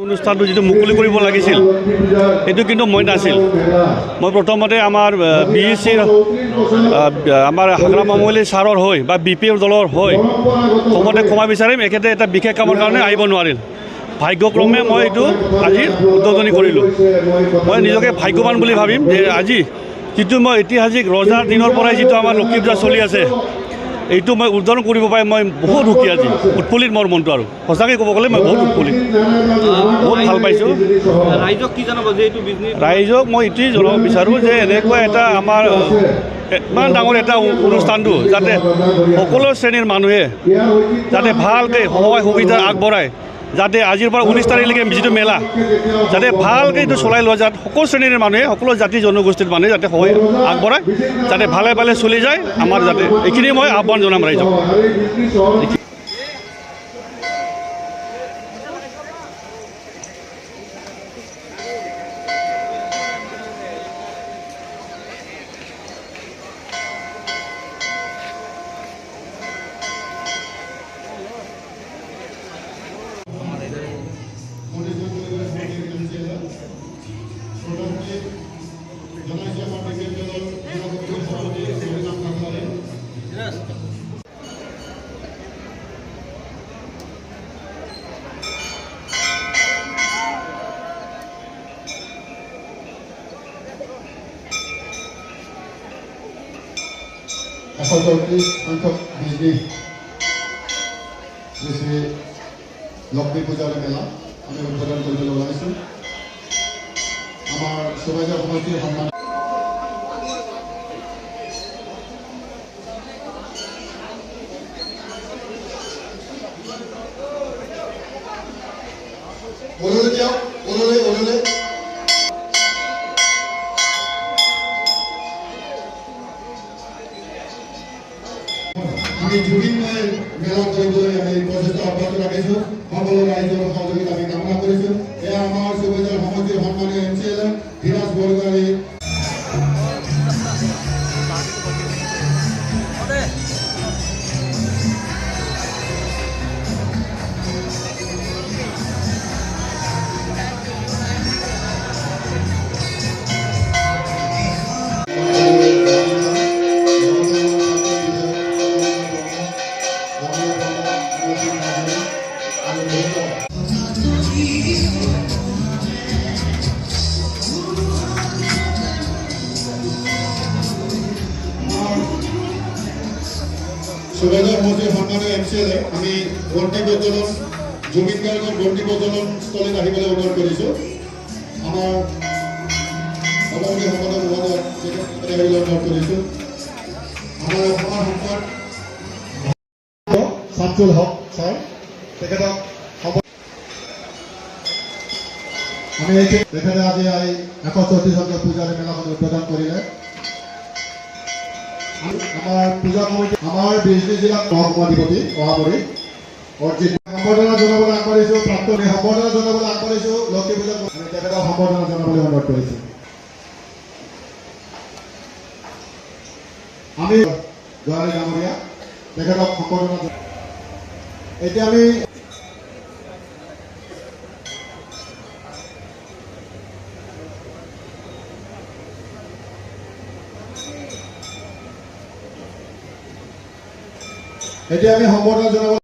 অনুষ্ঠানটো যিটো মুকলি কৰিব লাগিছিল সেইটো কিন্তু মই নাছিল। মই প্ৰথমতে আমাৰ BECৰ আমাৰ হাগ্ৰাম মামলি ছাৰৰ হৈ বা BPৰ দলৰ হৈ খবৰতে ক্ষমা বিচাৰিম, এখেতে এটা বিশেষ কামৰ কাৰণে আহিব নোৱাৰিল। ভাগ্যক্ৰমে মই এইটো আজি উদ্বোধনী কৰিলোঁ। মই নিজকে ভাগ্যৱান বুলি ভাবিম যে আজি যিটো মই ঐতিহাসিক ৰজাৰ দিনৰ পৰাই যিটো আমাৰ লক্ষী পূজা চলি আছে এইটো মই উদ্বোধন কৰিব পাই মই বহুত সুখী। আজি উৎফুল্লিত মোৰ মনটো, আৰু সঁচাকৈ ক'ব গ'লে মই বহুত উৎফুল্লিত, বহুত ভাল পাইছোঁ। ৰাইজক কি জনাব যে এইটো বিজনেছ? ৰাইজক মই এইটোৱেই জনাব বিচাৰোঁ যে এনেকুৱা এটা আমাৰ ইমান ডাঙৰ এটা অনুষ্ঠানটো যাতে সকলো শ্ৰেণীৰ মানুহে যাতে ভালকৈ সহায় সুবিধা আগবঢ়ায়, যাতে আজিৰ পৰা 19 তাৰিখলৈকে যিটো মেলা যাতে ভালকৈ এইটো চলাই লোৱা, যাতে সকলো শ্ৰেণীৰ মানুহে সকলো জাতি জনগোষ্ঠীৰ মানুহে যাতে সহায় আগবঢ়ায়, যাতে ভালে ভালে চলি যায় আমাৰ, যাতে এইখিনি মই আহ্বান জনাম ৰাইজক। সংখ্যক বিজনী শ্ৰী শ্ৰী লক্ষ্মী পূজাৰ মেলা আমি উদ্বোধন কৰিবলৈ ওলাইছোঁ। আমাৰ চুবাইজাৰ সমষ্টিৰ সন্মান আমি জুবিনময় মেলা কৰিবলৈ আমি প্ৰচেষ্টা অব্যাহত ৰাখিছোঁ। সকলো ৰাইজৰ সহযোগিতা আমি কামনা কৰিছোঁ। এয়া আমাৰ চুবাইজাৰ সমষ্টিৰ সন্মানীয় MCL ধীৰাজ বৰগোহাঁই। চুবাইজাৰ সমষ্টিৰ সন্মানীয় MCL আমি বন্তি প্ৰজ্বলন জুবিন গাৰ্গৰ বন্তি প্ৰজ্বলন স্থলীত আহিবলৈ অনুৰোধ কৰিছোঁ। আমাৰ সভাপতি সম্পাদক মহোদয় আহিবলৈ অনুৰোধ কৰিছোঁ। আমাৰ অসমৰ সম্পদ শামছুল হক ছাৰ, তেখেতক আমি তেখেতে আজি 134 পূজাৰ মেলাখন উদ্বোধন কৰিলে। আমাৰ পূজা কমিটি আমাৰ বিজনী জিলাত সভাধিপতি অহাপৰি অৰ্জিত সম্বৰ্ধনা জনাবলৈ আগবাঢ়িছোঁ। প্ৰাক্তনী সম্বৰ্ধনা জনাবলৈ আগবাঢ়িছোঁ। লক্ষ্মী পূজাত আমি তেখেতক সম্বৰ্ধনা জনাবলৈ অনুৰোধ কৰিছোঁ। আমি জোৱাৰী ডাঙৰীয়া তেখেতক সম্বৰ্ধনা। এতিয়া আমি সম্বৰ্ধনা জনাবলৈ